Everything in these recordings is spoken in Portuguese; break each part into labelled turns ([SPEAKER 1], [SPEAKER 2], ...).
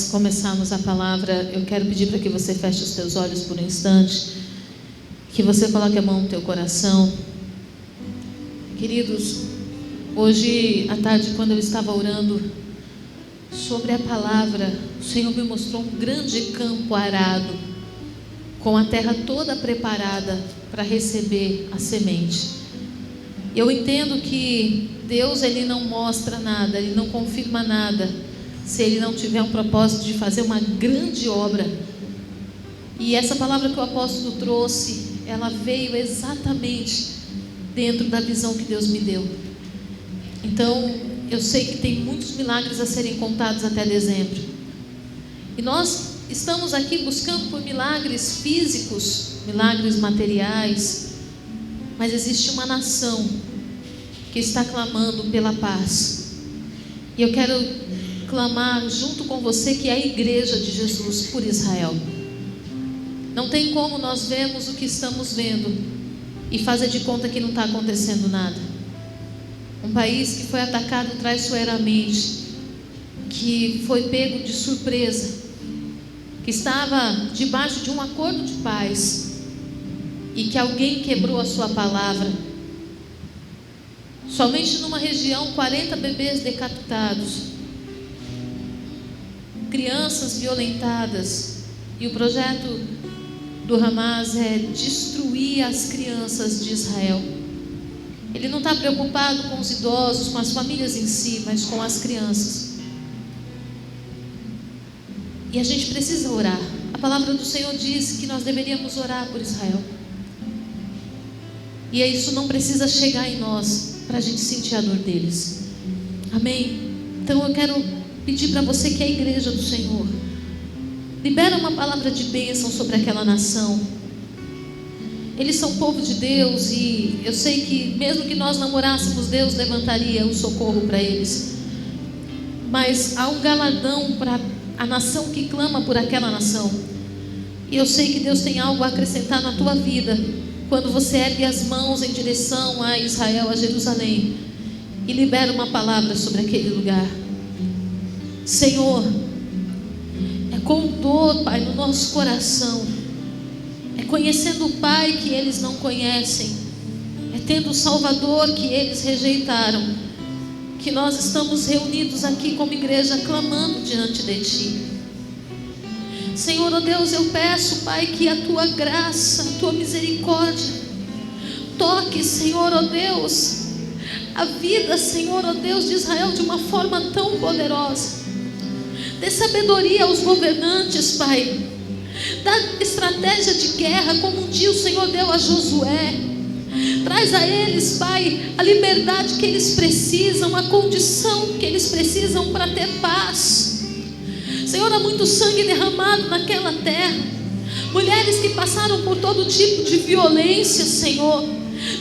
[SPEAKER 1] nós começarmos a palavra, eu quero pedir para que você feche os teus olhos por um instante, que você coloque a mão no teu coração. Queridos, hoje à tarde, quando eu estava orando sobre a palavra, o Senhor me mostrou um grande campo arado, com a terra toda preparada para receber a semente. Eu entendo que Deus, Ele não mostra nada, Ele não confirma nada, se Ele não tiver um propósito de fazer uma grande obra. E essa palavra que o apóstolo trouxe, ela veio exatamente dentro da visão que Deus me deu. Então, eu sei que tem muitos milagres a serem contados até dezembro. E nós estamos aqui buscando por milagres físicos, milagres materiais, mas existe uma nação que está clamando pela paz. E eu quero clamar junto com você, que é a igreja de Jesus, por Israel. Não tem como nós vermos o que estamos vendo e fazer de conta que não está acontecendo nada. Um país que foi atacado traiçoeiramente, que foi pego de surpresa, que estava debaixo de um acordo de paz e que alguém quebrou a sua palavra. Somente numa região, 40 bebês decapitados, crianças violentadas, e o projeto do Hamas é destruir as crianças de Israel. Ele não está preocupado com os idosos, com as famílias em si, mas com as crianças. E a gente precisa orar. A palavra do Senhor diz que nós deveríamos orar por Israel. E isso não precisa chegar em nós para a gente sentir a dor deles. Amém? Então eu quero pedir para você, que é a igreja do Senhor, libera uma palavra de bênção sobre aquela nação. Eles são povo de Deus, e eu sei que mesmo que nós não orássemos, Deus levantaria o socorro para eles. Mas há um galardão para a nação que clama por aquela nação. E eu sei que Deus tem algo a acrescentar na tua vida quando você ergue as mãos em direção a Israel, a Jerusalém, e libera uma palavra sobre aquele lugar. Senhor, é com dor, Pai, no nosso coração, é conhecendo o Pai que eles não conhecem, é tendo o Salvador que eles rejeitaram, que nós estamos reunidos aqui como igreja, clamando diante de Ti. Senhor, ó Deus, eu peço, Pai, que a Tua graça, a Tua misericórdia toque, Senhor, ó Deus, a vida, Senhor, ó Deus, de Israel de uma forma tão poderosa. Dê sabedoria aos governantes, Pai. Dá estratégia de guerra, como um dia o Senhor deu a Josué. Traz a eles, Pai, a liberdade que eles precisam, a condição que eles precisam para ter paz. Senhor, há muito sangue derramado naquela terra. Mulheres que passaram por todo tipo de violência, Senhor.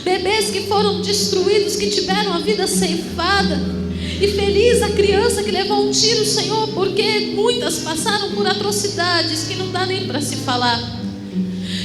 [SPEAKER 1] Bebês que foram destruídos, que tiveram a vida ceifada. E feliz a criança que levou um tiro, Senhor, porque muitas passaram por atrocidades que não dá nem para se falar.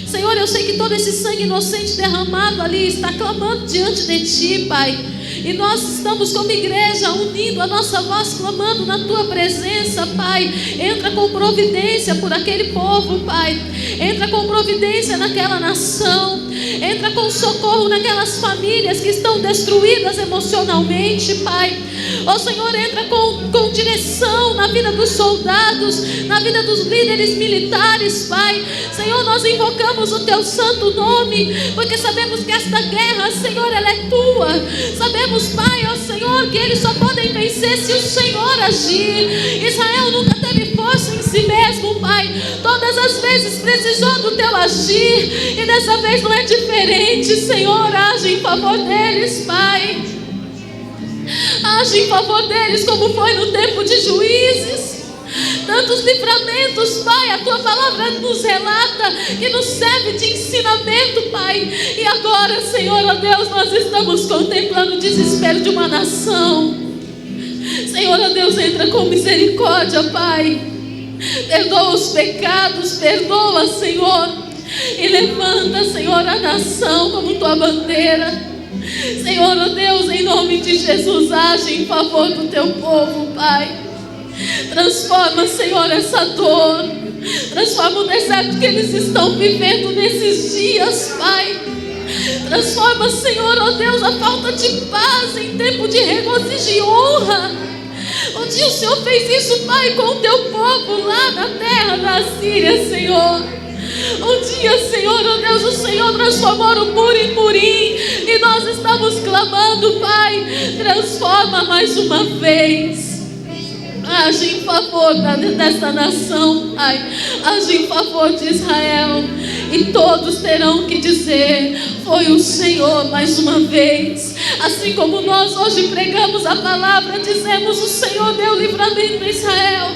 [SPEAKER 1] Senhor, eu sei que todo esse sangue inocente derramado ali está clamando diante de Ti, Pai. E nós estamos como igreja unindo a nossa voz, clamando na Tua presença, Pai. Entra com providência por aquele povo, Pai. Entra com providência naquela nação. Entra com socorro naquelas famílias que estão destruídas emocionalmente, Pai. Ó Senhor, entra com direção na vida dos soldados, na vida dos líderes militares, Pai. Senhor, nós invocamos o Teu santo nome, porque sabemos que esta guerra, Senhor, ela é Tua. Sabemos, Pai, ó Senhor, que eles só podem vencer se o Senhor agir. Israel nunca teve força em si mesmo, Pai. Todas as vezes precisou do Teu agir, e dessa vez não é diferente. Senhor, age em favor deles, Pai. Age em favor deles, como foi no tempo de Juízes. Tantos livramentos, Pai, a Tua palavra nos relata, que nos serve de ensinamento, Pai. E agora, Senhor, ó Deus, nós estamos contemplando o desespero de uma nação. Senhor, ó Deus, entra com misericórdia, Pai. Perdoa os pecados, perdoa, Senhor. E levanta, Senhor, a nação como Tua bandeira. Senhor, ó Deus, em nome de Jesus, age em favor do Teu povo, Pai. Transforma, Senhor, essa dor. Transforma o deserto que eles estão vivendo nesses dias, Pai. Transforma, Senhor, ó Deus, a falta de paz em tempo de regozijo e honra. Um dia o Senhor fez isso, Pai, com o teu povo lá na terra da Síria, Senhor. Um dia, Senhor, ó Deus, o Senhor transformou o muro em murim. E nós estamos clamando, Pai, transforma mais uma vez. Age em favor desta nação, Pai. Age em favor de Israel. E todos terão que dizer: foi o Senhor mais uma vez. Assim como nós hoje pregamos a palavra, dizemos: o Senhor deu livramento a Israel.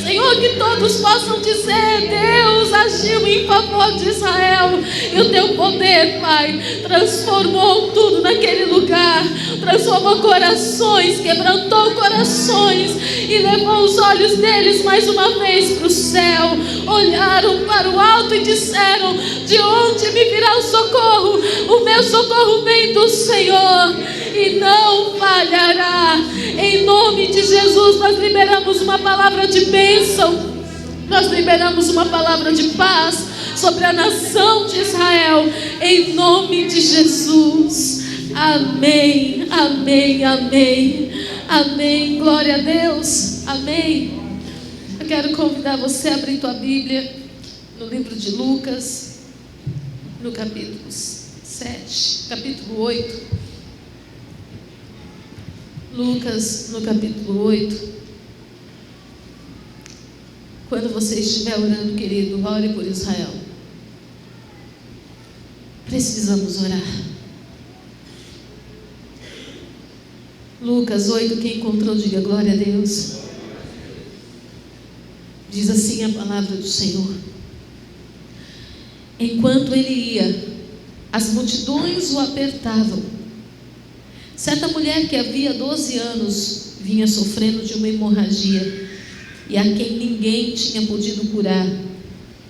[SPEAKER 1] Senhor, que todos possam dizer: Deus agiu em favor de Israel. E o teu poder, Pai, transformou tudo naquele lugar. Transformou corações, quebrantou corações e levou os olhos deles mais uma vez para o céu. Olharam para o alto e disseram: de onde me virá o socorro? O meu socorro vem do Senhor e não falhará. Em nome de Jesus, nós liberamos uma palavra de bênção. Nós liberamos uma palavra de paz sobre a nação de Israel, em nome de Jesus. Amém, amém, amém, amém. Glória a Deus, amém. Eu quero convidar você a abrir tua Bíblia no livro de Lucas, no capítulo 7, capítulo 8. Lucas, no capítulo 8. Quando você estiver orando, querido, ore por Israel. Precisamos orar. Lucas 8, quem encontrou, diga glória a Deus. Diz assim a palavra do Senhor: enquanto ele ia, as multidões o apertavam. Certa mulher que havia 12 anos vinha sofrendo de uma hemorragia, e a quem ninguém tinha podido curar,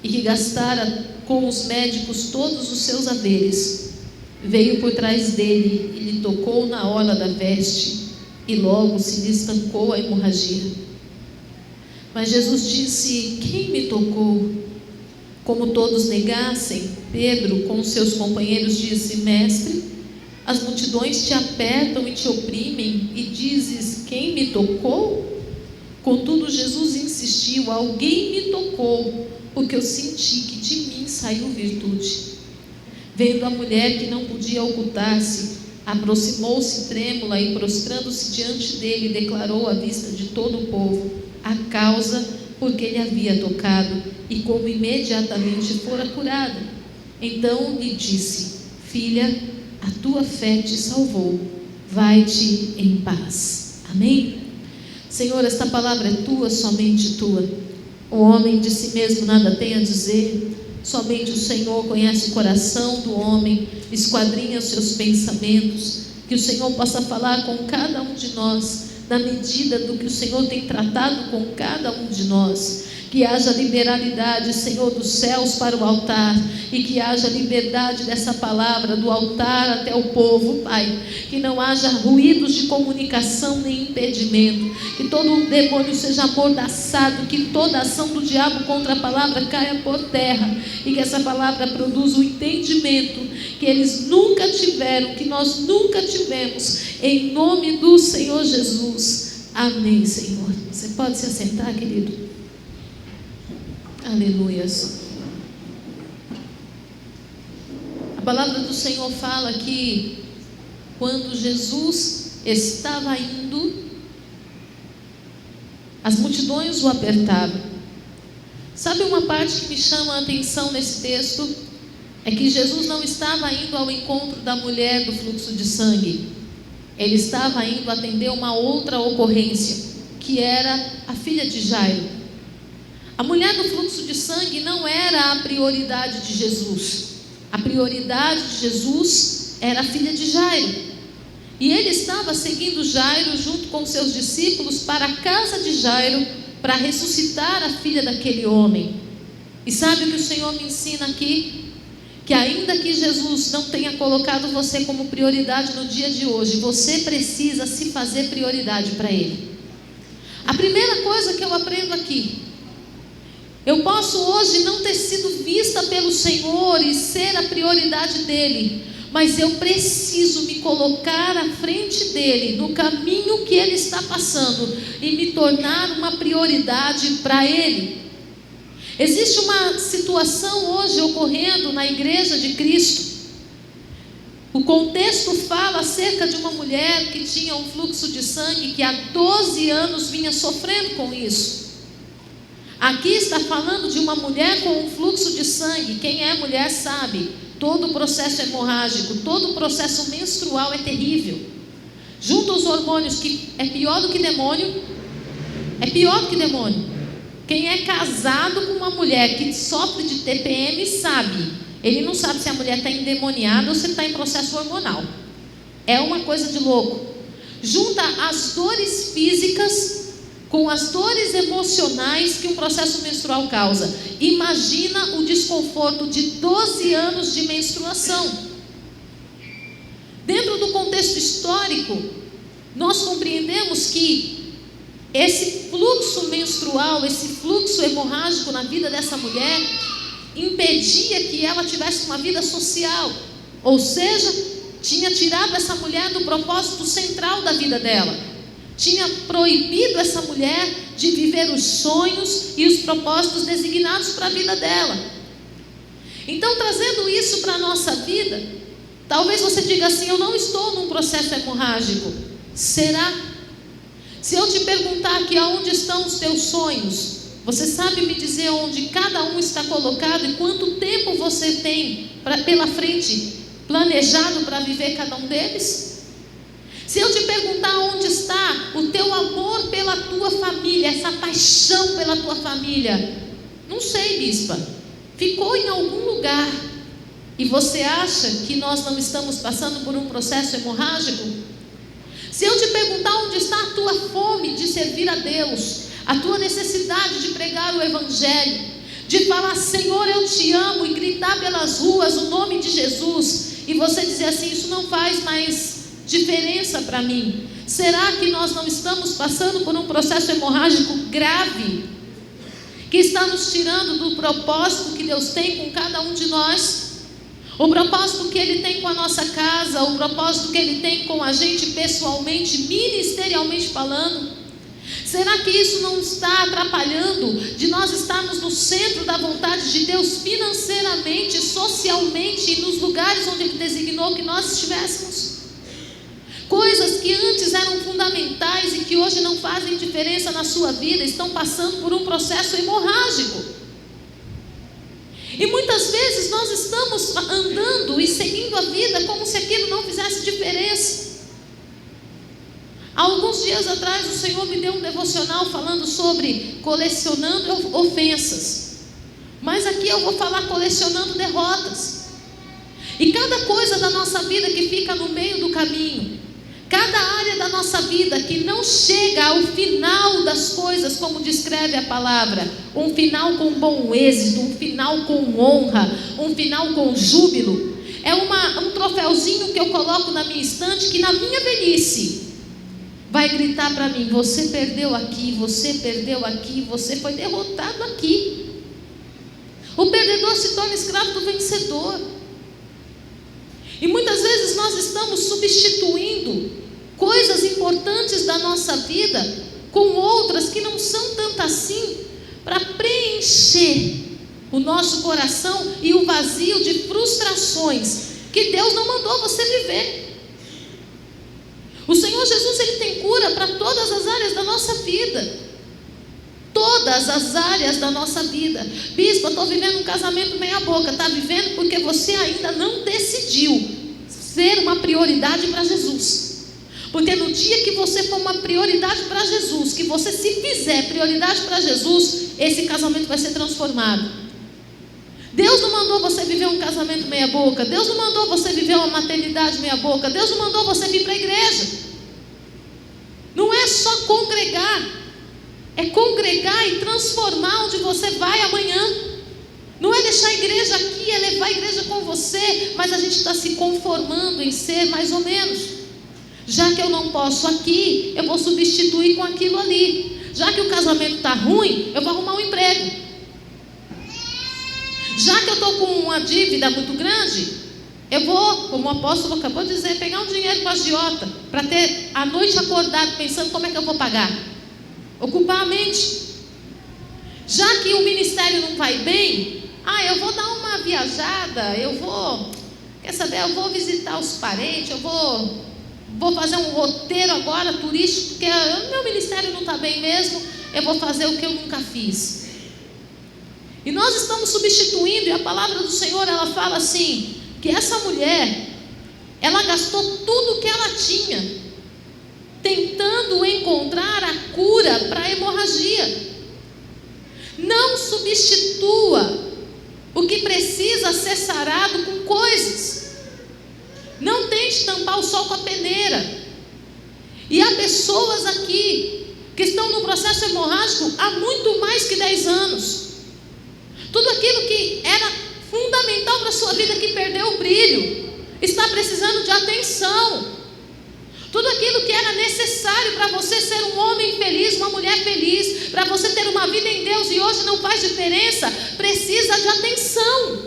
[SPEAKER 1] e que gastara com os médicos todos os seus haveres, veio por trás dele e lhe tocou na orla da veste, e logo se lhe estancou a hemorragia. Mas Jesus disse: quem me tocou? Como todos negassem, Pedro com seus companheiros disse: mestre, as multidões te apertam e te oprimem, e dizes: quem me tocou? Contudo, Jesus insistiu: alguém me tocou, porque eu senti que de mim saiu virtude. Vendo a mulher que não podia ocultar-se, aproximou-se trêmula e, prostrando-se diante dele, declarou à vista de todo o povo a causa por que ele havia tocado e como imediatamente fora curada. Então lhe disse: filha, a tua fé te salvou, vai-te em paz. Amém? Senhor, esta palavra é tua, somente tua. O homem de si mesmo nada tem a dizer. Somente o Senhor conhece o coração do homem, esquadrinha os seus pensamentos. Que o Senhor possa falar com cada um de nós, na medida do que o Senhor tem tratado com cada um de nós. Que haja liberalidade, Senhor, dos céus para o altar, e que haja liberdade dessa palavra do altar até o povo, Pai. Que não haja ruídos de comunicação nem impedimento, que todo demônio seja amordaçado, que toda ação do diabo contra a palavra caia por terra, e que essa palavra produza o entendimento que eles nunca tiveram, que nós nunca tivemos, em nome do Senhor Jesus. Amém, Senhor. Você pode se assentar, querido? Aleluias. A palavra do Senhor fala que quando Jesus estava indo, as multidões o apertavam. Sabe uma parte que me chama a atenção nesse texto? É que Jesus não estava indo ao encontro da mulher do fluxo de sangue. Ele estava indo atender uma outra ocorrência, que era a filha de Jairo. A mulher do fluxo de sangue não era a prioridade de Jesus. A prioridade de Jesus era a filha de Jairo. E ele estava seguindo Jairo junto com seus discípulos para a casa de Jairo, para ressuscitar a filha daquele homem. E sabe o que o Senhor me ensina aqui? Que ainda que Jesus não tenha colocado você como prioridade no dia de hoje, você precisa se fazer prioridade para Ele. A primeira coisa que eu aprendo aqui: eu posso hoje não ter sido vista pelo Senhor e ser a prioridade dele, mas eu preciso me colocar à frente dele, no caminho que ele está passando, e me tornar uma prioridade para ele. Existe uma situação hoje ocorrendo na Igreja de Cristo. O contexto fala acerca de uma mulher que tinha um fluxo de sangue, que há 12 anos vinha sofrendo com isso. Aqui está falando de uma mulher com um fluxo de sangue. Quem é mulher sabe, todo o processo hemorrágico, todo o processo menstrual é terrível. Junto aos hormônios, que é pior do que demônio. É pior do que demônio. Quem é casado com uma mulher que sofre de TPM sabe. Ele não sabe se a mulher está endemoniada ou se está em processo hormonal. É uma coisa de louco. Junta as dores físicas com as dores emocionais que um processo menstrual causa. Imagina o desconforto de 12 anos de menstruação. Dentro do contexto histórico, nós compreendemos que esse fluxo menstrual, esse fluxo hemorrágico na vida dessa mulher, impedia que ela tivesse uma vida social. Ou seja, tinha tirado essa mulher do propósito central da vida dela. Tinha proibido essa mulher de viver os sonhos e os propósitos designados para a vida dela. Então, trazendo isso para a nossa vida, talvez você diga assim: eu não estou num processo hemorrágico. Será? Se eu te perguntar aqui aonde estão os teus sonhos, você sabe me dizer onde cada um está colocado e quanto tempo você tem pela frente planejado para viver cada um deles? Se eu te perguntar onde está o teu amor pela tua família, essa paixão pela tua família, não sei, bispa, ficou em algum lugar. E você acha que nós não estamos passando por um processo hemorrágico? Se eu te perguntar onde está a tua fome de servir a Deus, a tua necessidade de pregar o Evangelho, de falar Senhor eu te amo, e gritar pelas ruas o nome de Jesus, e você dizer assim: isso não faz mais diferença para mim. Será que nós não estamos passando por um processo hemorrágico grave, que está nos tirando do propósito que Deus tem com cada um de nós? O propósito que Ele tem com a nossa casa, o propósito que Ele tem com a gente pessoalmente, ministerialmente falando. Será que isso não está atrapalhando de nós estarmos no centro da vontade de Deus financeiramente, socialmente e nos lugares onde Ele designou que nós estivéssemos? Coisas que antes eram fundamentais e que hoje não fazem diferença na sua vida, estão passando por um processo hemorrágico. E muitas vezes nós estamos andando e seguindo a vida como se aquilo não fizesse diferença. Há alguns dias atrás o Senhor me deu um devocional falando sobre colecionando ofensas. Mas aqui eu vou falar colecionando derrotas. E cada coisa da nossa vida que fica no meio do caminho, cada área da nossa vida que não chega ao final das coisas, como descreve a palavra, um final com bom êxito, um final com honra, um final com júbilo, é um troféuzinho que eu coloco na minha estante, que na minha velhice vai gritar para mim: você perdeu aqui, você perdeu aqui, você foi derrotado aqui. O perdedor se torna escravo do vencedor. E muitas vezes nós estamos substituindo coisas importantes da nossa vida com outras que não são tanto assim, para preencher o nosso coração e o vazio de frustrações que Deus não mandou você viver. O Senhor Jesus, Ele tem cura para todas as áreas da nossa vida. Todas as áreas da nossa vida. Bispa, estou vivendo um casamento meia boca. Está vivendo porque você ainda não decidiu ser uma prioridade para Jesus. Porque no dia que você for uma prioridade para Jesus, que você se fizer prioridade para Jesus, esse casamento vai ser transformado. Deus não mandou você viver um casamento meia boca. Deus não mandou você viver uma maternidade meia boca. Deus não mandou você vir para a igreja. Não é só congregar, é congregar e transformar onde você vai amanhã. Não é deixar a igreja aqui, é levar a igreja com você, mas a gente está se conformando em ser mais ou menos. Já que eu não posso aqui, eu vou substituir com aquilo ali. Já que o casamento está ruim, eu vou arrumar um emprego. Já que eu estou com uma dívida muito grande, eu vou, como o apóstolo acabou de dizer, pegar um dinheiro com a agiota, para ter a noite acordado pensando como é que eu vou pagar. Ocupar a mente. Já que o ministério não vai bem, eu vou dar uma viajada, eu vou visitar os parentes, eu vou fazer um roteiro agora turístico, porque o meu ministério não está bem mesmo, eu vou fazer o que eu nunca fiz. E nós estamos substituindo, e a palavra do Senhor, ela fala assim, que essa mulher, ela gastou tudo que ela tinha, tentando encontrar a cura para a hemorragia. Não substitua o que precisa ser sarado com coisas. Não tente tampar o sol com a peneira. E há pessoas aqui que estão no processo hemorrágico há muito mais que 10 anos. Tudo aquilo que era fundamental para a sua vida, que perdeu o brilho, está precisando de atenção. Tudo aquilo que era necessário para você ser um homem feliz, uma mulher feliz, para você ter uma vida em Deus e hoje não faz diferença, precisa de atenção.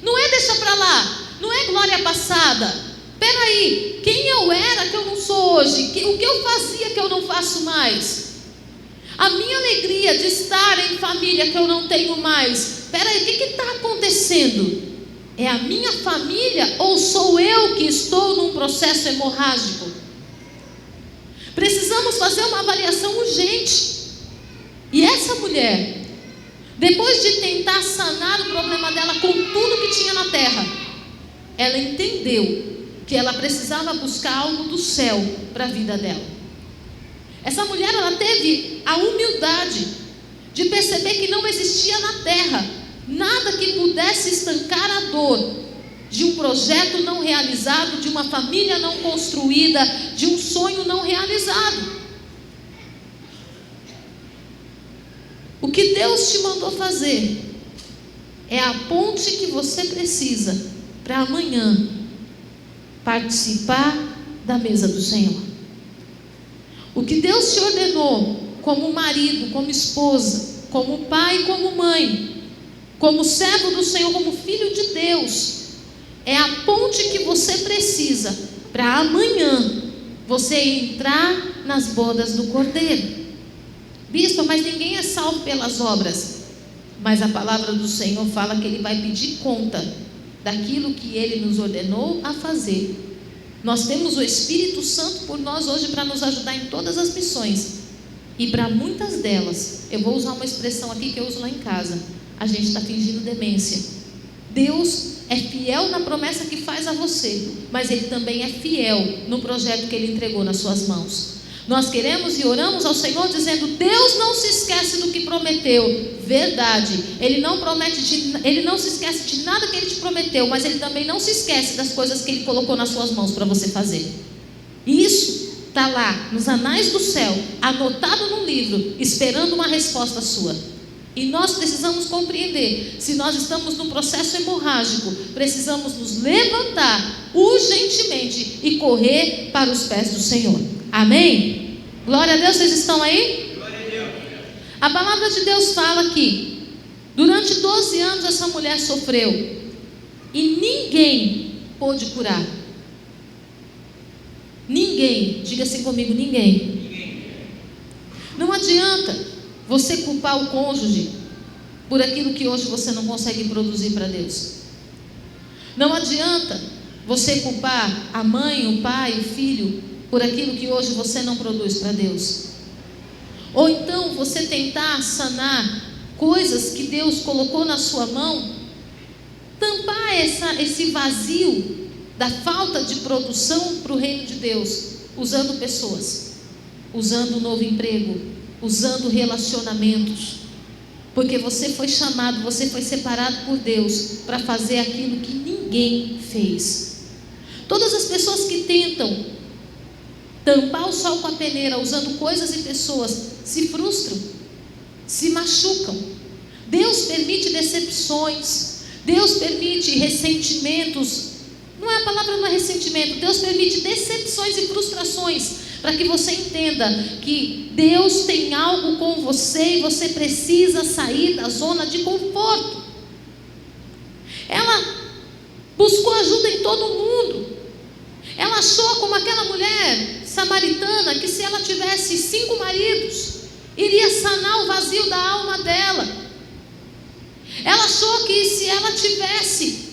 [SPEAKER 1] Não é deixa para lá, não é glória passada. Peraí, quem eu era que eu não sou hoje? O que eu fazia que eu não faço mais? A minha alegria de estar em família que eu não tenho mais. Peraí, o que está acontecendo? É a minha família ou sou eu que estou num processo hemorrágico? Precisamos fazer uma avaliação urgente. E essa mulher, depois de tentar sanar o problema dela com tudo que tinha na terra, ela entendeu que ela precisava buscar algo do céu para a vida dela. Essa mulher, ela teve a humildade de perceber que não existia na terra nada que pudesse estancar a dor de um projeto não realizado, de uma família não construída, de um sonho não realizado. O que Deus te mandou fazer é a ponte que você precisa para amanhã participar da mesa do Senhor. O que Deus te ordenou como marido, como esposa, como pai, como mãe, como servo do Senhor, como filho de Deus, é a ponte que você precisa para amanhã você entrar nas bodas do Cordeiro. Bispo, mas ninguém é salvo pelas obras. Mas a palavra do Senhor fala que Ele vai pedir conta daquilo que Ele nos ordenou a fazer. Nós temos o Espírito Santo por nós hoje para nos ajudar em todas as missões. E para muitas delas, eu vou usar uma expressão aqui que eu uso lá em casa, a gente está fingindo demência. Deus é fiel na promessa que faz a você, mas Ele também é fiel no projeto que Ele entregou nas suas mãos. Nós queremos e oramos ao Senhor dizendo: Deus não se esquece do que prometeu. Verdade, Ele não se esquece de nada que Ele te prometeu, mas Ele também não se esquece das coisas que Ele colocou nas suas mãos para você fazer. E isso está lá nos anais do céu, anotado num livro, esperando uma resposta sua. E nós precisamos compreender, se nós estamos num processo hemorrágico, precisamos nos levantar urgentemente e correr para os pés do Senhor. Amém? Glória a Deus, vocês estão aí? Glória a Deus. A palavra de Deus fala que durante 12 anos essa mulher sofreu e ninguém pôde curar. Ninguém, diga assim comigo, ninguém. Não adianta você culpar o cônjuge por aquilo que hoje você não consegue produzir para Deus. Não adianta você culpar a mãe, o pai, o filho por aquilo que hoje você não produz para Deus. Ou então você tentar sanar coisas que Deus colocou na sua mão, tampar esse vazio da falta de produção para o reino de Deus, usando pessoas, usando um novo emprego, usando relacionamentos, porque você foi chamado, você foi separado por Deus para fazer aquilo que ninguém fez. Todas as pessoas que tentam tampar o sol com a peneira, usando coisas e pessoas, se frustram, se machucam. Deus permite decepções, Deus permite ressentimentos. A palavra não é ressentimento. Deus permite decepções e frustrações para que você entenda que Deus tem algo com você e você precisa sair da zona de conforto. Ela buscou ajuda em todo mundo. Ela achou, como aquela mulher samaritana, que se ela tivesse 5 maridos, iria sanar o vazio da alma dela. Ela achou que se ela tivesse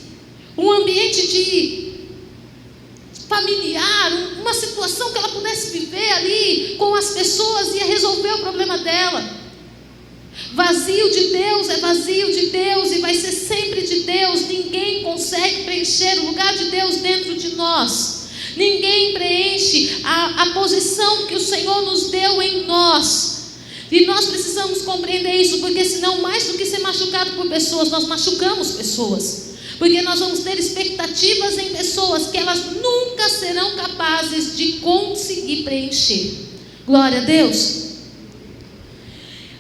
[SPEAKER 1] um ambiente de familiar, uma situação que ela pudesse viver ali com as pessoas, ia resolver o problema dela. Vazio de Deus é vazio de Deus e vai ser sempre de Deus. Ninguém consegue preencher o lugar de Deus dentro de nós. Ninguém preenche a posição que o Senhor nos deu em nós. E nós precisamos compreender isso, porque senão, mais do que ser machucado por pessoas, nós machucamos pessoas. Porque nós vamos ter expectativas em pessoas que elas nunca serão capazes de conseguir preencher. Glória a Deus.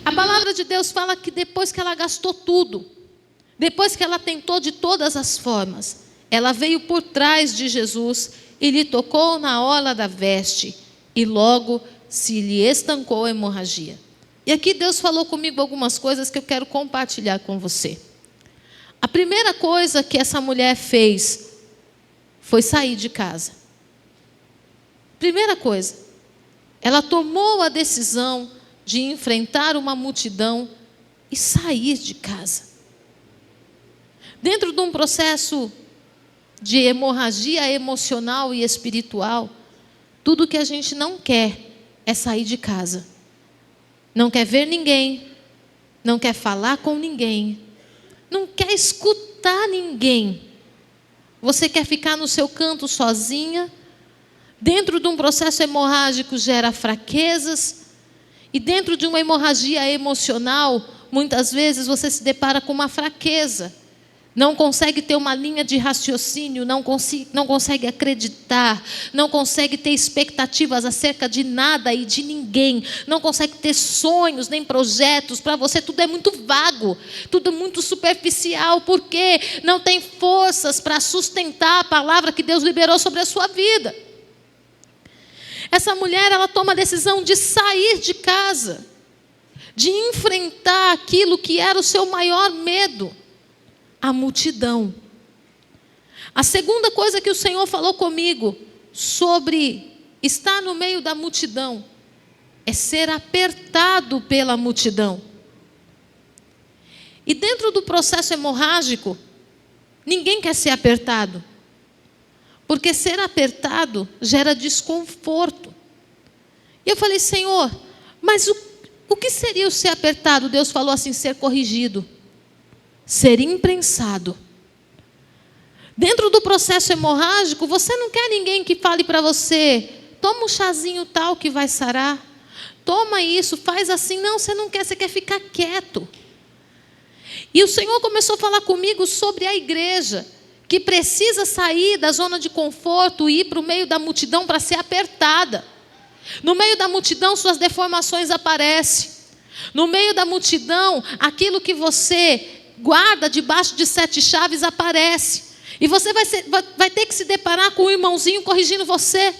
[SPEAKER 1] A palavra de Deus fala que depois que ela gastou tudo, depois que ela tentou de todas as formas, ela veio por trás de Jesus e lhe tocou na orla da veste, e logo se lhe estancou a hemorragia. E aqui Deus falou comigo algumas coisas que eu quero compartilhar com você. A primeira coisa que essa mulher fez foi sair de casa. Primeira coisa, ela tomou a decisão de enfrentar uma multidão e sair de casa. Dentro de um processo de hemorragia emocional e espiritual, tudo que a gente não quer é sair de casa. Não quer ver ninguém, não quer falar com ninguém, não quer escutar ninguém. Você quer ficar no seu canto sozinha. Dentro de um processo hemorrágico gera fraquezas. E dentro de uma hemorragia emocional, muitas vezes você se depara com uma fraqueza. Não consegue ter uma linha de raciocínio, não consegue acreditar, não consegue ter expectativas acerca de nada e de ninguém, não consegue ter sonhos nem projetos. Para você tudo é muito vago, tudo muito superficial, porque não tem forças para sustentar a palavra que Deus liberou sobre a sua vida. Essa mulher, ela toma a decisão de sair de casa, de enfrentar aquilo que era o seu maior medo, a multidão. A segunda coisa que o Senhor falou comigo sobre estar no meio da multidão é ser apertado pela multidão. E dentro do processo hemorrágico, ninguém quer ser apertado, porque ser apertado gera desconforto. E eu falei, Senhor, mas o que seria o ser apertado? Deus falou assim, ser corrigido, ser imprensado. Dentro do processo hemorrágico, você não quer ninguém que fale para você, toma um chazinho tal que vai sarar, toma isso, faz assim. Não, você não quer, você quer ficar quieto. E o Senhor começou a falar comigo sobre a igreja, que precisa sair da zona de conforto e ir para o meio da multidão para ser apertada. No meio da multidão, suas deformações aparecem. No meio da multidão, aquilo que você guarda debaixo de 7 chaves aparece. E você vai ter que se deparar com um irmãozinho corrigindo você.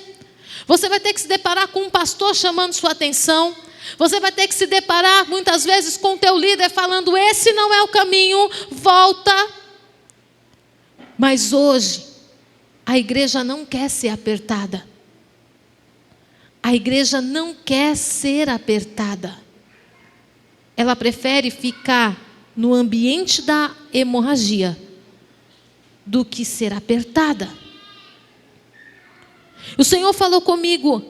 [SPEAKER 1] Você vai ter que se deparar com um pastor chamando sua atenção. Você vai ter que se deparar muitas vezes com o teu líder falando, esse não é o caminho, volta. Mas hoje, a igreja não quer ser apertada. A igreja não quer ser apertada. Ela prefere ficar no ambiente da hemorragia do que ser apertada. O Senhor falou comigo,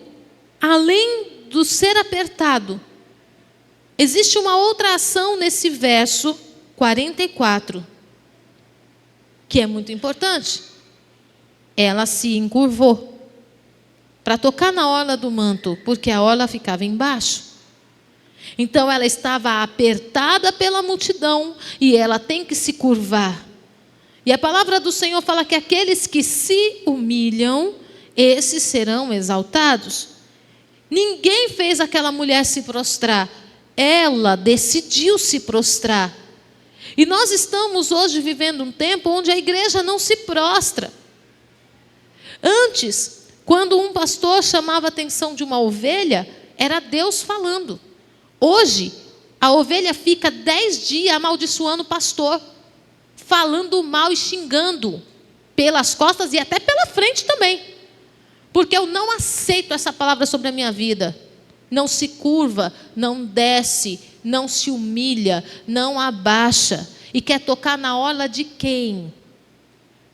[SPEAKER 1] além do ser apertado, existe uma outra ação nesse verso 44, que é muito importante. Ela se encurvou para tocar na orla do manto, porque a orla ficava embaixo. Então ela estava apertada pela multidão e ela tem que se curvar. E a palavra do Senhor fala que aqueles que se humilham, esses serão exaltados. Ninguém fez aquela mulher se prostrar, ela decidiu se prostrar. E nós estamos hoje vivendo um tempo onde a igreja não se prostra. Antes, Quando um pastor chamava a atenção de uma ovelha, era Deus falando. Hoje, a ovelha fica 10 dias amaldiçoando o pastor, falando mal e xingando pelas costas e até pela frente também. Porque eu não aceito essa palavra sobre a minha vida. Não se curva, não desce, não se humilha, não abaixa. E quer tocar na orla de quem?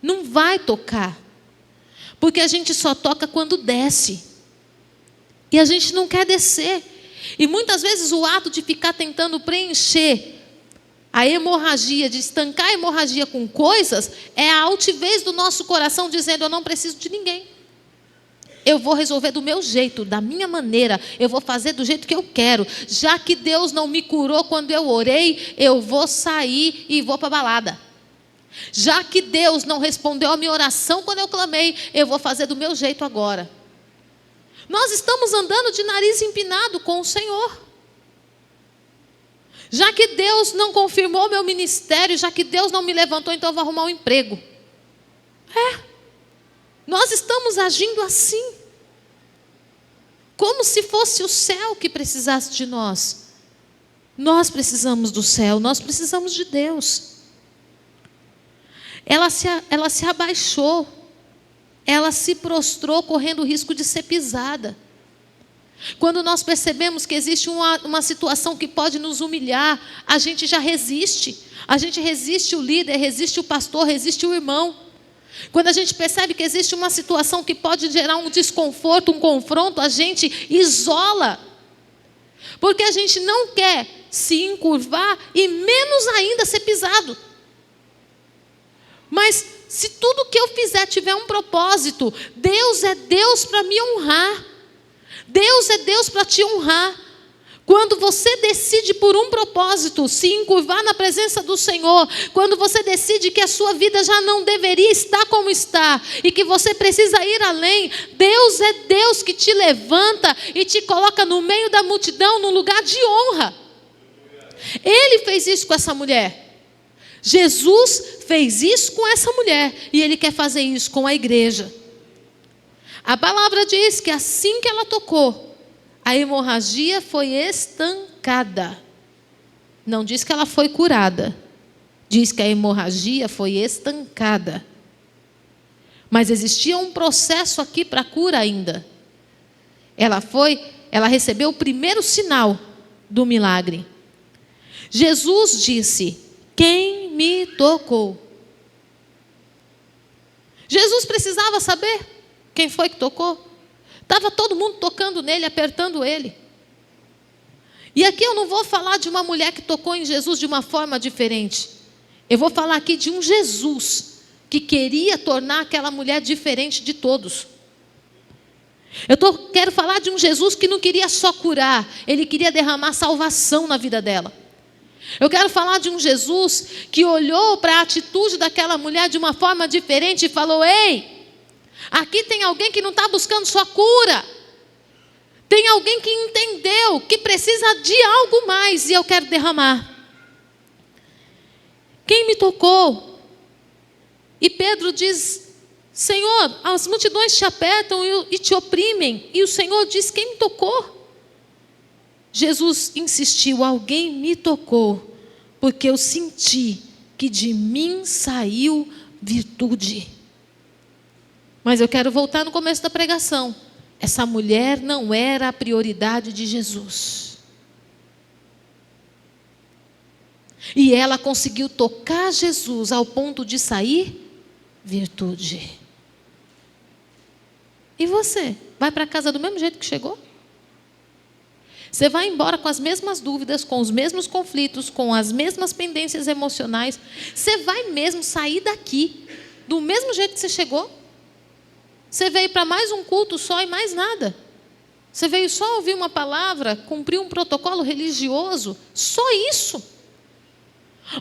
[SPEAKER 1] Não vai tocar. Porque a gente só toca quando desce. E a gente não quer descer. E muitas vezes o ato de ficar tentando preencher a hemorragia, de estancar a hemorragia com coisas, é a altivez do nosso coração dizendo: eu não preciso de ninguém. Eu vou resolver do meu jeito, da minha maneira, eu vou fazer do jeito que eu quero. Já que Deus não me curou quando eu orei, eu vou sair e vou para a balada. Já que Deus não respondeu a minha oração quando eu clamei, eu vou fazer do meu jeito agora. Nós estamos andando de nariz empinado com o Senhor. Já que Deus não confirmou meu ministério, já que Deus não me levantou, então eu vou arrumar um emprego. Nós estamos agindo assim, como se fosse o céu que precisasse de nós. Nós precisamos do céu, nós precisamos de Deus. Ela se abaixou, ela se prostrou, correndo o risco de ser pisada. Quando nós percebemos que existe uma situação que pode nos humilhar, a gente já resiste. A gente resiste o líder, resiste o pastor, resiste o irmão. Quando a gente percebe que existe uma situação que pode gerar um desconforto, um confronto, a gente isola. Porque a gente não quer se encurvar e menos ainda ser pisado. Mas se tudo que eu fizer tiver um propósito, Deus é Deus para me honrar. Deus é Deus para te honrar. Quando você decide por um propósito se encurvar na presença do Senhor, quando você decide que a sua vida já não deveria estar como está e que você precisa ir além, Deus é Deus que te levanta e te coloca no meio da multidão, num lugar de honra. Ele fez isso com essa mulher. Jesus fez isso com essa mulher e Ele quer fazer isso com a igreja. A palavra diz que assim que ela tocou, a hemorragia foi estancada. Não diz que ela foi curada. Diz que a hemorragia foi estancada. Mas existia um processo aqui para a cura ainda. Ela recebeu o primeiro sinal do milagre. Jesus disse: quem me tocou? Jesus precisava saber quem foi que tocou. Estava todo mundo tocando nele, apertando ele. E aqui eu não vou falar de uma mulher que tocou em Jesus de uma forma diferente. Eu vou falar aqui de um Jesus que queria tornar aquela mulher diferente de todos. Quero falar de um Jesus que não queria só curar, Ele queria derramar salvação na vida dela. Eu quero falar de um Jesus que olhou para a atitude daquela mulher de uma forma diferente e falou: ei, aqui tem alguém que não está buscando sua cura. Tem alguém que entendeu que precisa de algo mais e eu quero derramar. Quem me tocou? E Pedro diz: Senhor, as multidões te apertam e te oprimem. E o Senhor diz: quem me tocou? Jesus insistiu: alguém me tocou, porque eu senti que de mim saiu virtude. Mas eu quero voltar no começo da pregação. Essa mulher não era a prioridade de Jesus. E ela conseguiu tocar Jesus ao ponto de sair virtude. E você? Vai para casa do mesmo jeito que chegou? Você vai embora com as mesmas dúvidas, com os mesmos conflitos, com as mesmas pendências emocionais? Você vai mesmo sair daqui do mesmo jeito que você chegou? Você veio para mais um culto só e mais nada? Você veio só ouvir uma palavra, cumprir um protocolo religioso? Só isso?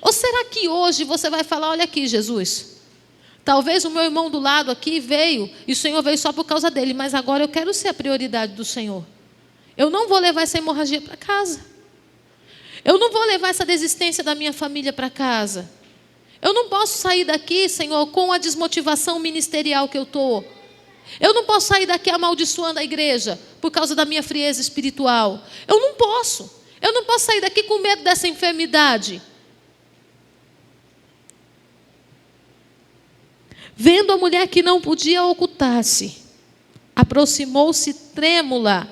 [SPEAKER 1] Ou será que hoje você vai falar: olha aqui, Jesus, talvez o meu irmão do lado aqui veio e o Senhor veio só por causa dele, mas agora eu quero ser a prioridade do Senhor. Eu não vou levar essa hemorragia para casa. Eu não vou levar essa desistência da minha família para casa. Eu não posso sair daqui, Senhor, com a desmotivação ministerial que eu estou. Eu não posso sair daqui amaldiçoando a igreja por causa da minha frieza espiritual. Eu não posso. Eu não posso sair daqui com medo dessa enfermidade. Vendo a mulher que não podia ocultar-se, aproximou-se trêmula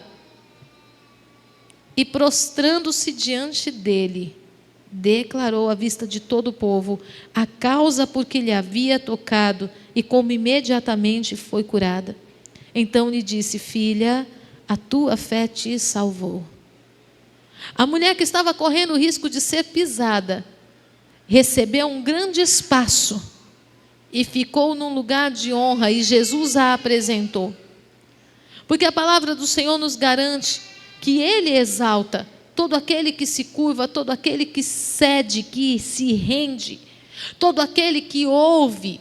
[SPEAKER 1] e, prostrando-se diante dele, declarou à vista de todo o povo a causa por que lhe havia tocado, e como imediatamente foi curada. Então lhe disse: filha, a tua fé te salvou. A mulher que estava correndo o risco de ser pisada, recebeu um grande espaço e ficou num lugar de honra, e Jesus a apresentou. Porque a palavra do Senhor nos garante que Ele exalta todo aquele que se curva, todo aquele que cede, que se rende, todo aquele que ouve.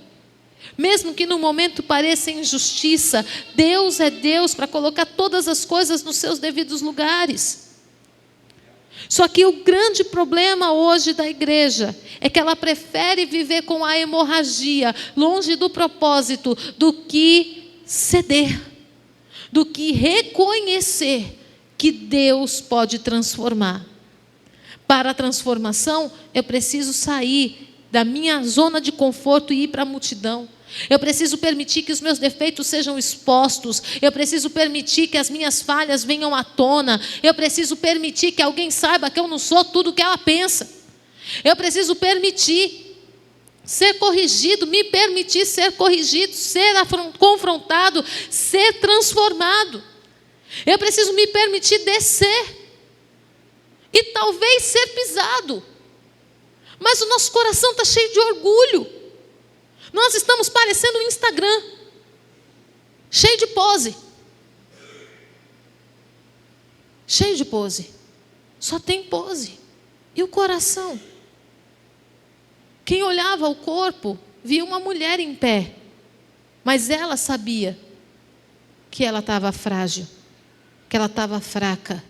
[SPEAKER 1] Mesmo que no momento pareça injustiça, Deus é Deus para colocar todas as coisas nos seus devidos lugares. Só que o grande problema hoje da igreja é que ela prefere viver com a hemorragia, longe do propósito, do que ceder, do que reconhecer que Deus pode transformar. Para a transformação, eu preciso sair da minha zona de conforto e ir para a multidão. Eu preciso permitir que os meus defeitos sejam expostos. Eu preciso permitir que as minhas falhas venham à tona. Eu preciso permitir que alguém saiba que eu não sou tudo o que ela pensa. Eu preciso permitir ser corrigido, me permitir ser corrigido, ser confrontado, ser transformado. Eu preciso me permitir descer e talvez ser pisado. Mas o nosso coração está cheio de orgulho. Nós estamos parecendo um Instagram, cheio de pose. Cheio de pose. Só tem pose. E o coração? Quem olhava o corpo, via uma mulher em pé. Mas ela sabia que ela estava frágil, que ela estava fraca,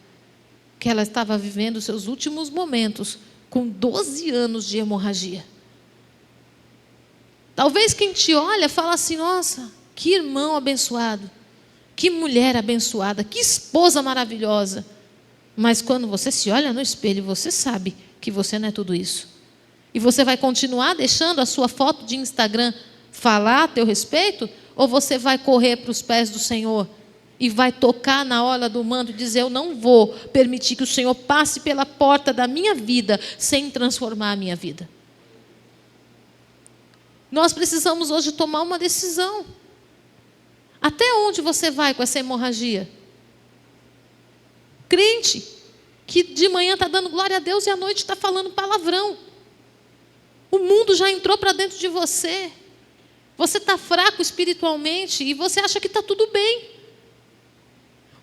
[SPEAKER 1] que ela estava vivendo os seus últimos momentos com 12 anos de hemorragia. Talvez quem te olha fala assim: nossa, que irmão abençoado, que mulher abençoada, que esposa maravilhosa. Mas quando você se olha no espelho, você sabe que você não é tudo isso. E você vai continuar deixando a sua foto de Instagram falar a teu respeito? Ou você vai correr para os pés do Senhor e vai tocar na orla do manto e dizer: eu não vou permitir que o Senhor passe pela porta da minha vida sem transformar a minha vida? Nós precisamos hoje tomar uma decisão. Até onde você vai com essa hemorragia? Crente que de manhã está dando glória a Deus e à noite está falando palavrão. O mundo já entrou para dentro de você. Você está fraco espiritualmente e você acha que está tudo bem.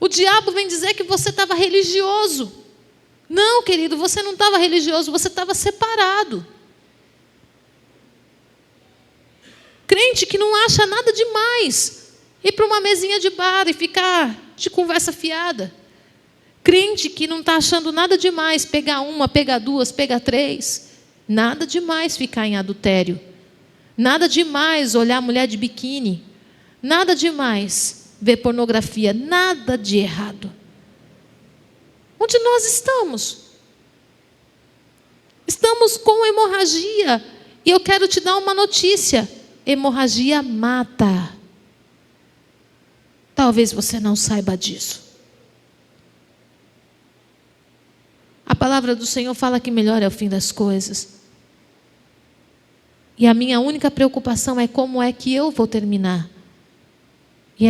[SPEAKER 1] O diabo vem dizer que você estava religioso. Não, querido, você não estava religioso, você estava separado. Crente que não acha nada demais ir para uma mesinha de bar e ficar de conversa fiada. Crente que não está achando nada demais pegar uma, pegar duas, pegar três. Nada demais ficar em adultério. Nada demais olhar mulher de biquíni. Nada demais ver pornografia. Nada de errado. Onde nós estamos? Estamos com hemorragia. E eu quero te dar uma notícia. Hemorragia mata. Talvez você não saiba disso. A palavra do Senhor fala que melhor é o fim das coisas. E a minha única preocupação é como é que eu vou terminar. E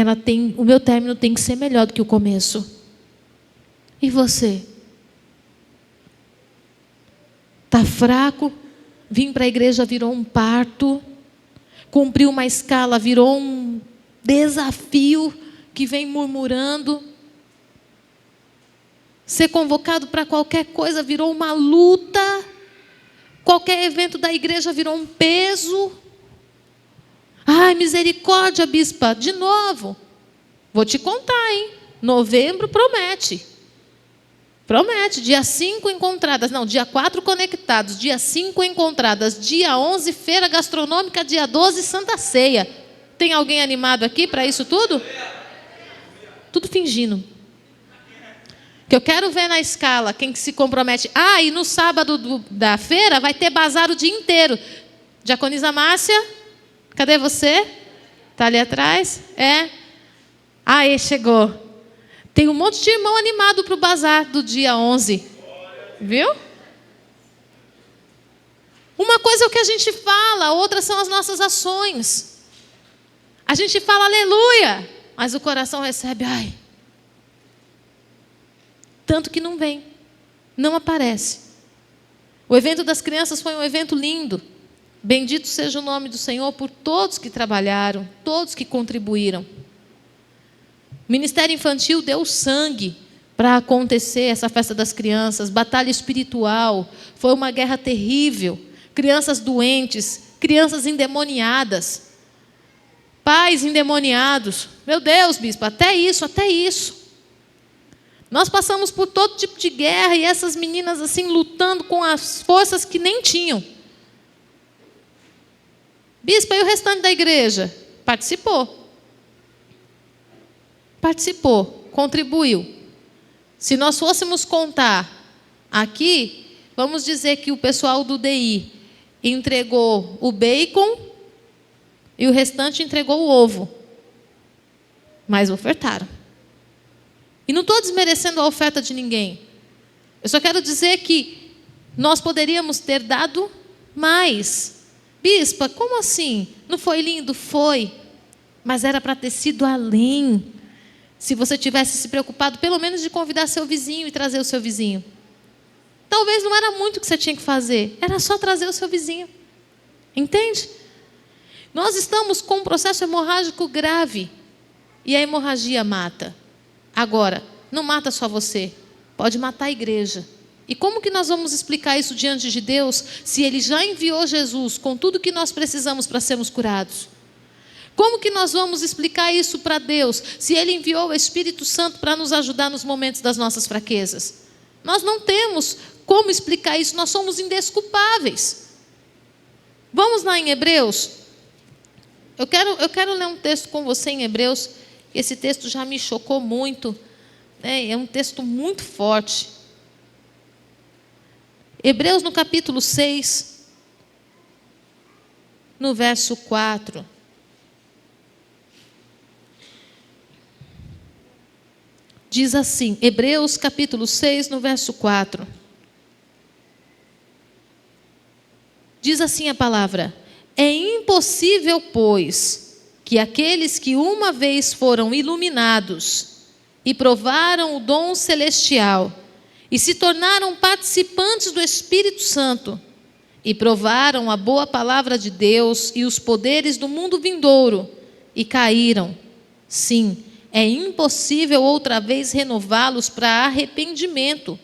[SPEAKER 1] o meu término tem que ser melhor do que o começo. E você? Está fraco? Vim para a igreja virou um parto. Cumpriu uma escala, virou um desafio que vem murmurando. Ser convocado para qualquer coisa virou uma luta. Qualquer evento da igreja virou um peso. Ai, misericórdia, bispa, de novo. Vou te contar, hein? Novembro promete. Promete, dia 5 encontradas, não, dia 4 conectados, dia 5 encontradas, dia 11 feira gastronômica, dia 12 Santa Ceia. Tem alguém animado aqui para isso tudo? Tudo fingindo. Que eu quero ver na escala quem que se compromete. Ah, e no sábado da feira vai ter bazar o dia inteiro. Diaconisa Márcia, cadê você? Está ali atrás? É? Aí, chegou. Tem um monte de irmão animado para o bazar do dia 11. Viu? Uma coisa é o que a gente fala, outra são as nossas ações. A gente fala aleluia, mas o coração recebe, ai. Tanto que não vem, não aparece. O evento das crianças foi um evento lindo. Bendito seja o nome do Senhor por todos que trabalharam, todos que contribuíram. O Ministério Infantil deu sangue para acontecer essa festa das crianças, batalha espiritual, foi uma guerra terrível, crianças doentes, crianças endemoniadas, pais endemoniados. Meu Deus, bispo, até isso. Nós passamos por todo tipo de guerra e essas meninas assim lutando com as forças que nem tinham. Bispo, e o restante da igreja? Participou, contribuiu. Se nós fôssemos contar aqui, vamos dizer que o pessoal do DI entregou o bacon e o restante entregou o ovo. Mas ofertaram. E não estou desmerecendo a oferta de ninguém. Eu só quero dizer que nós poderíamos ter dado mais. Bispa, como assim? Não foi lindo? Foi. Mas era para ter sido além. Se você tivesse se preocupado, pelo menos de convidar seu vizinho e trazer o seu vizinho. Talvez não era muito o que você tinha que fazer. Era só trazer o seu vizinho. Entende? Nós estamos com um processo hemorrágico grave. E a hemorragia mata. Agora, não mata só você. Pode matar a igreja. E como que nós vamos explicar isso diante de Deus, se Ele já enviou Jesus com tudo que nós precisamos para sermos curados? Como que nós vamos explicar isso para Deus, se Ele enviou o Espírito Santo para nos ajudar nos momentos das nossas fraquezas? Nós não temos como explicar isso, nós somos indesculpáveis. Vamos lá em Hebreus? Eu quero ler um texto com você em Hebreus. Esse texto já me chocou muito. É um texto muito forte. Hebreus no capítulo 6, no verso 4. Diz assim, Hebreus capítulo 6, no verso 4. Diz assim a palavra: é impossível, pois, que aqueles que uma vez foram iluminados e provaram o dom celestial e se tornaram participantes do Espírito Santo e provaram a boa palavra de Deus e os poderes do mundo vindouro e caíram. Sim, é impossível outra vez renová-los para arrependimento,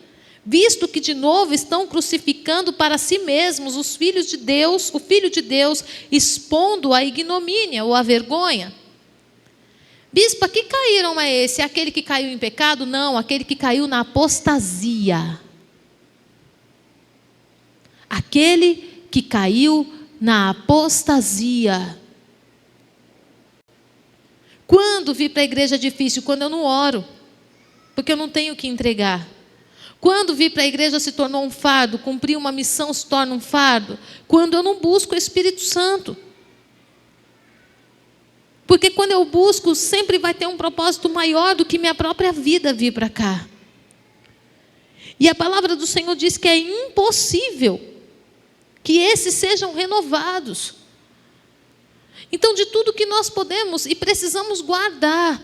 [SPEAKER 1] visto que de novo estão crucificando para si mesmos os filhos de Deus, o Filho de Deus, expondo a ignomínia ou a vergonha. Bispa, que caíram é esse? Aquele que caiu em pecado? Não, aquele que caiu na apostasia. Aquele que caiu na apostasia. Quando vir para a igreja é difícil? Quando eu não oro, porque eu não tenho o que entregar. Quando vir para a igreja se tornou um fardo, cumprir uma missão se torna um fardo, quando eu não busco o Espírito Santo. Porque quando eu busco, sempre vai ter um propósito maior do que minha própria vida vir para cá. E a palavra do Senhor diz que é impossível que esses sejam renovados. Então, de tudo que nós podemos e precisamos guardar,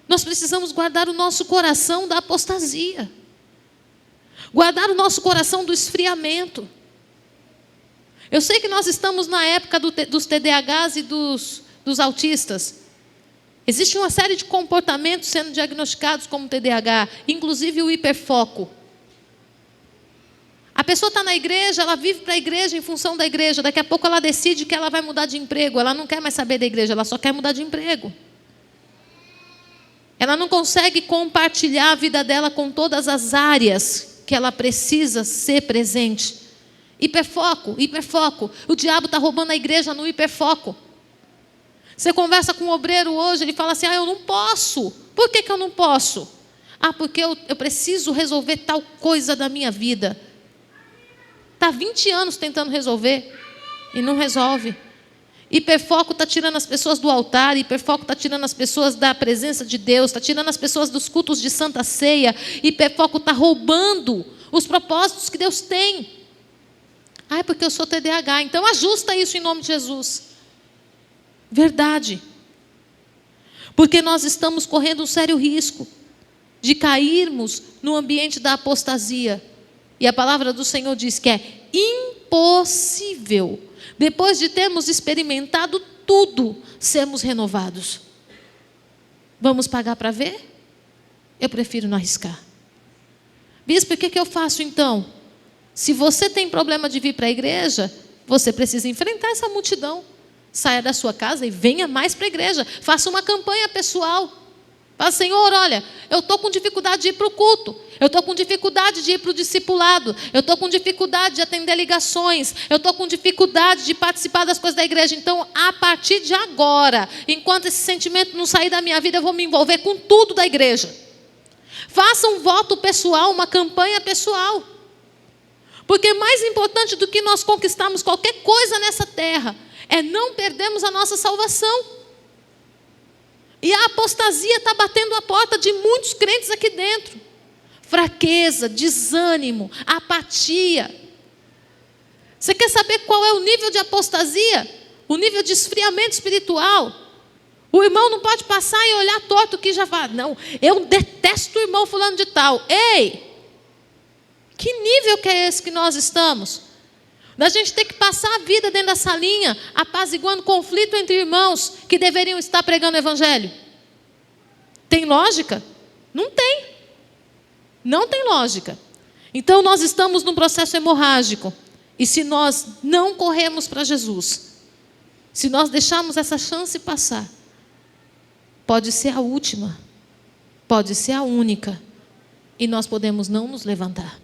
[SPEAKER 1] nós precisamos guardar o nosso coração da apostasia. Guardar o nosso coração do esfriamento. Eu sei que nós estamos na época dos TDAHs e dos autistas. Existe uma série de comportamentos sendo diagnosticados como TDAH, inclusive o hiperfoco. A pessoa está na igreja, ela vive para a igreja em função da igreja. Daqui a pouco ela decide que ela vai mudar de emprego. Ela não quer mais saber da igreja, ela só quer mudar de emprego. Ela não consegue compartilhar a vida dela com todas as áreas que ela precisa ser presente. Hiperfoco, hiperfoco. O diabo está roubando a igreja no hiperfoco. Você conversa com um obreiro hoje, ele fala assim: eu não posso. Por que eu não posso? Porque eu preciso resolver tal coisa da minha vida. Está 20 anos tentando resolver e não resolve. Hiperfoco está tirando as pessoas do altar, hiperfoco está tirando as pessoas da presença de Deus, está tirando as pessoas dos cultos de Santa Ceia, hiperfoco está roubando os propósitos que Deus tem. É porque eu sou TDAH, então ajusta isso em nome de Jesus. Verdade. Porque nós estamos correndo um sério risco de cairmos no ambiente da apostasia. E a palavra do Senhor diz que é impossível, depois de termos experimentado tudo, sermos renovados. Vamos pagar para ver? Eu prefiro não arriscar. Bispo, o que eu faço então? Se você tem problema de vir para a igreja, você precisa enfrentar essa multidão. Saia da sua casa e venha mais para a igreja. Faça uma campanha pessoal. Fala: Senhor, olha, eu estou com dificuldade de ir para o culto. Eu estou com dificuldade de ir para o discipulado. Eu estou com dificuldade de atender ligações. Eu estou com dificuldade de participar das coisas da igreja. Então, a partir de agora, enquanto esse sentimento não sair da minha vida, eu vou me envolver com tudo da igreja. Faça um voto pessoal, uma campanha pessoal. Porque mais importante do que nós conquistarmos qualquer coisa nessa terra é não perdermos a nossa salvação. E a apostasia está batendo a porta de muitos crentes aqui dentro. Fraqueza, desânimo, apatia. Você quer saber qual é o nível de apostasia? O nível de esfriamento espiritual. O irmão não pode passar e olhar torto que já fala: não, eu detesto o irmão fulano de tal. Ei! Que nível que é esse que nós estamos? Da gente ter que passar a vida dentro dessa linha, apaziguando conflito entre irmãos que deveriam estar pregando o evangelho. Tem lógica? Não tem. Não tem lógica. Então nós estamos num processo hemorrágico. E se nós não corremos para Jesus, se nós deixarmos essa chance passar, pode ser a última, pode ser a única, e nós podemos não nos levantar.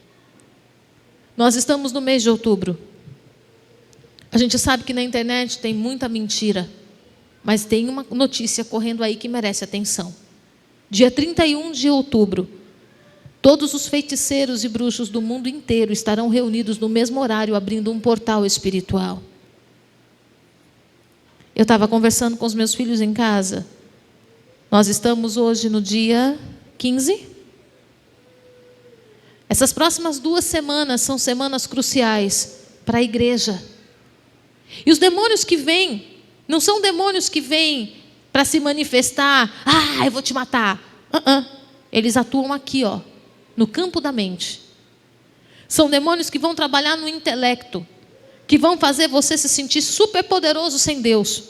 [SPEAKER 1] Nós estamos no mês de outubro. A gente sabe que na internet tem muita mentira, mas tem uma notícia correndo aí que merece atenção. Dia 31 de outubro, todos os feiticeiros e bruxos do mundo inteiro estarão reunidos no mesmo horário, abrindo um portal espiritual. Eu estava conversando com os meus filhos em casa. Nós estamos hoje no dia 15. Essas próximas 2 semanas são semanas cruciais para a igreja. E os demônios que vêm, não são demônios que vêm para se manifestar: eu vou te matar. Eles atuam aqui, no campo da mente. São demônios que vão trabalhar no intelecto, que vão fazer você se sentir super poderoso sem Deus,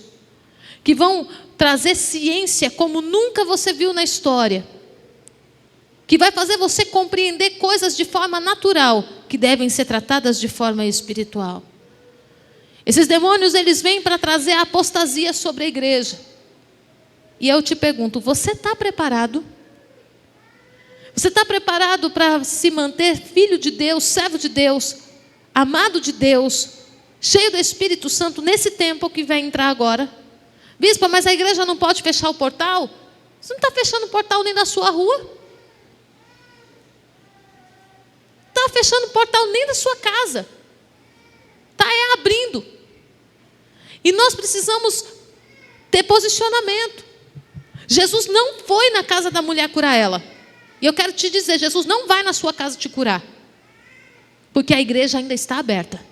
[SPEAKER 1] que vão trazer ciência como nunca você viu na história, que vai fazer você compreender coisas de forma natural, que devem ser tratadas de forma espiritual. Esses demônios, eles vêm para trazer a apostasia sobre a igreja. E eu te pergunto: você está preparado? Você está preparado para se manter filho de Deus, servo de Deus, amado de Deus, cheio do Espírito Santo nesse tempo que vai entrar agora? Bispa, mas a igreja não pode fechar o portal? Você não está fechando o portal nem da sua rua. Está fechando o portal nem da sua casa. Está abrindo. E nós precisamos ter posicionamento. Jesus não foi na casa da mulher curar ela. E eu quero te dizer, Jesus não vai na sua casa te curar. Porque a igreja ainda está aberta.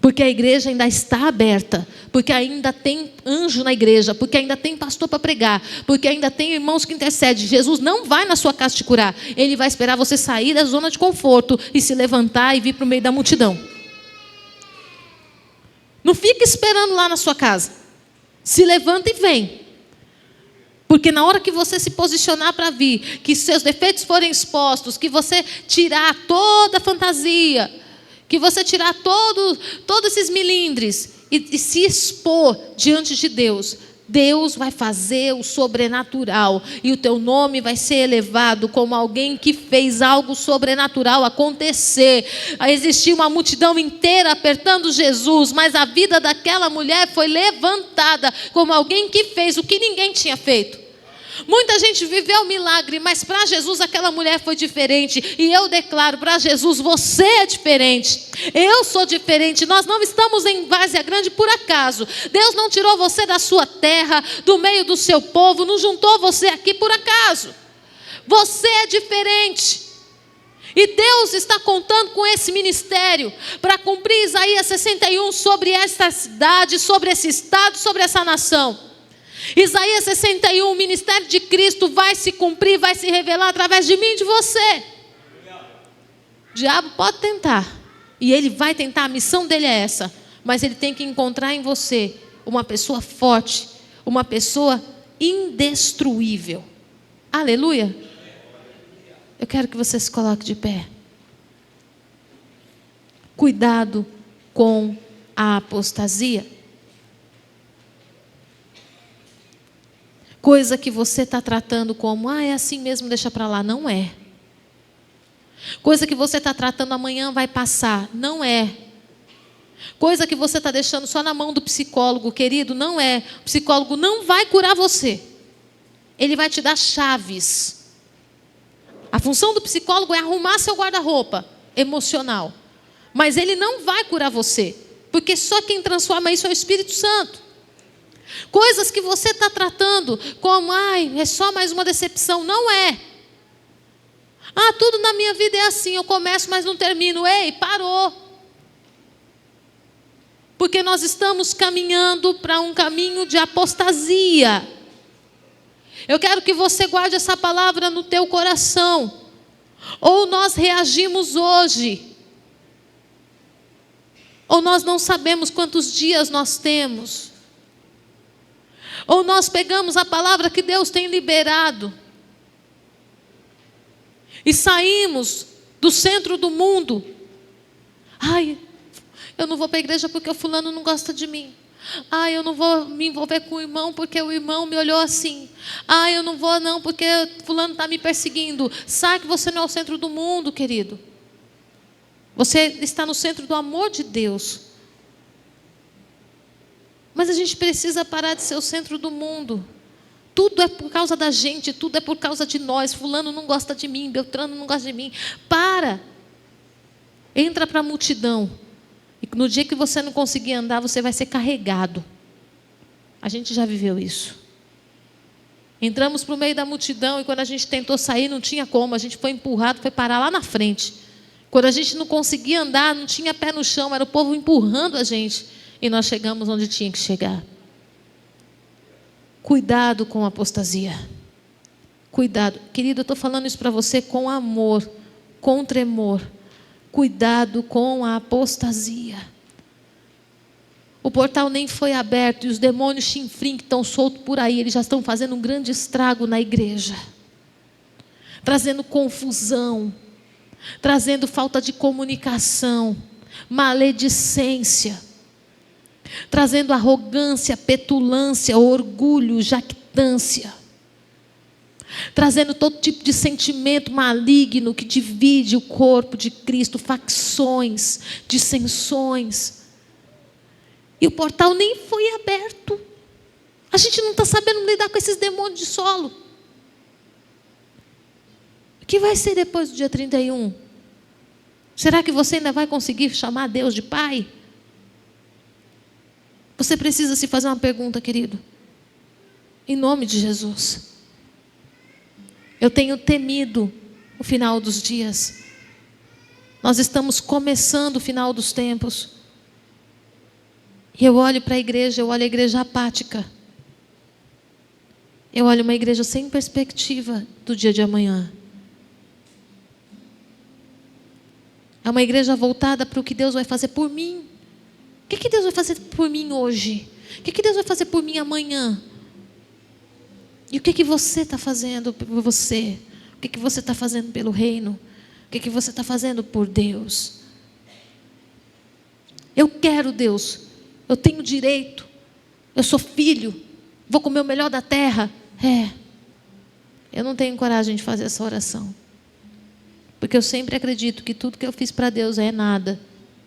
[SPEAKER 1] Porque a igreja ainda está aberta. Porque ainda tem anjo na igreja. Porque ainda tem pastor para pregar. Porque ainda tem irmãos que intercedem. Jesus não vai na sua casa te curar. Ele vai esperar você sair da zona de conforto e se levantar e vir para o meio da multidão. Não fica esperando lá na sua casa. Se levanta e vem. Porque na hora que você se posicionar para vir, que seus defeitos forem expostos, que você tirar toda a fantasia, que você tirar todos esses milindres e se expor diante de Deus, Deus vai fazer o sobrenatural e o teu nome vai ser elevado como alguém que fez algo sobrenatural acontecer. Existia uma multidão inteira apertando Jesus, mas a vida daquela mulher foi levantada como alguém que fez o que ninguém tinha feito. Muita gente viveu milagre, mas para Jesus aquela mulher foi diferente. E eu declaro para Jesus: você é diferente, eu sou diferente. Nós não estamos em Várzea Grande por acaso. Deus não tirou você da sua terra, do meio do seu povo, não juntou você aqui por acaso. Você é diferente. E Deus está contando com esse ministério para cumprir Isaías 61 sobre esta cidade, sobre esse estado, sobre essa nação. Isaías 61, o ministério de Cristo vai se cumprir, vai se revelar através de mim e de você. O diabo pode tentar, e ele vai tentar, a missão dele é essa, mas ele tem que encontrar em você uma pessoa forte, uma pessoa indestruível. Aleluia. Eu quero que você se coloque de pé. Cuidado com a apostasia. Coisa que você está tratando como, é assim mesmo, deixa para lá. Não é. Coisa que você está tratando, amanhã vai passar. Não é. Coisa que você está deixando só na mão do psicólogo, querido, não é. O psicólogo não vai curar você. Ele vai te dar chaves. A função do psicólogo é arrumar seu guarda-roupa emocional. Mas ele não vai curar você. Porque só quem transforma isso é o Espírito Santo. Coisas que você está tratando como, é só mais uma decepção. Não é. Tudo na minha vida é assim, eu começo, mas não termino. Ei, parou. Porque nós estamos caminhando para um caminho de apostasia. Eu quero que você guarde essa palavra no teu coração. Ou nós reagimos hoje, ou nós não sabemos quantos dias nós temos. Ou nós pegamos a palavra que Deus tem liberado e saímos do centro do mundo. Eu não vou para a igreja porque o fulano não gosta de mim. Eu não vou me envolver com o irmão porque o irmão me olhou assim. Eu não vou não porque fulano está me perseguindo. Sabe que você não é o centro do mundo, querido. Você está no centro do amor de Deus. Mas a gente precisa parar de ser o centro do mundo. Tudo é por causa da gente, tudo é por causa de nós. Fulano não gosta de mim, Beltrano não gosta de mim. Para. Entra para a multidão. E no dia que você não conseguir andar, você vai ser carregado. A gente já viveu isso. Entramos para o meio da multidão e quando a gente tentou sair, não tinha como. A gente foi empurrado, foi parar lá na frente. Quando a gente não conseguia andar, não tinha pé no chão, era o povo empurrando a gente. E nós chegamos onde tinha que chegar. Cuidado com a apostasia. Cuidado. Querido, eu estou falando isso para você com amor, com tremor. Cuidado com a apostasia. O portal nem foi aberto e os demônios chinfrim que estão soltos por aí, eles já estão fazendo um grande estrago na igreja. Trazendo confusão, trazendo falta de comunicação, maledicência. Trazendo arrogância, petulância, orgulho, jactância. Trazendo todo tipo de sentimento maligno que divide o corpo de Cristo, facções, dissensões. E o portal nem foi aberto. A gente não está sabendo lidar com esses demônios de solo. O que vai ser depois do dia 31? Será que você ainda vai conseguir chamar Deus de Pai? Você precisa se fazer uma pergunta, querido. Em nome de Jesus. Eu tenho temido o final dos dias. Nós estamos começando o final dos tempos. E eu olho para a igreja, eu olho a igreja apática. Eu olho uma igreja sem perspectiva do dia de amanhã. É uma igreja voltada para o que Deus vai fazer por mim. O que Deus vai fazer por mim hoje? O que Deus vai fazer por mim amanhã? E o que você está fazendo por você? O que você está fazendo pelo reino? O que você está fazendo por Deus? Eu quero Deus. Eu tenho direito. Eu sou filho. Vou comer o melhor da terra. Eu não tenho coragem de fazer essa oração. Porque eu sempre acredito que tudo que eu fiz para Deus é nada.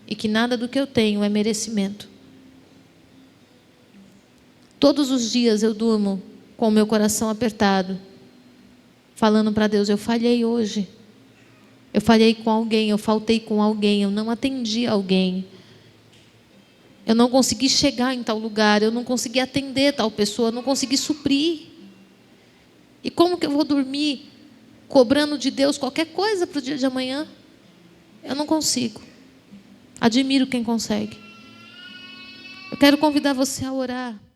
[SPEAKER 1] E que nada do que eu tenho é merecimento. Todos os dias eu durmo com o meu coração apertado, falando para Deus: eu falhei hoje. Eu falhei com alguém, eu faltei com alguém, eu não atendi alguém. Eu não consegui chegar em tal lugar, eu não consegui atender tal pessoa, eu não consegui suprir. E como que eu vou dormir cobrando de Deus qualquer coisa para o dia de amanhã? Eu não consigo. Admiro quem consegue. Eu quero convidar você a orar.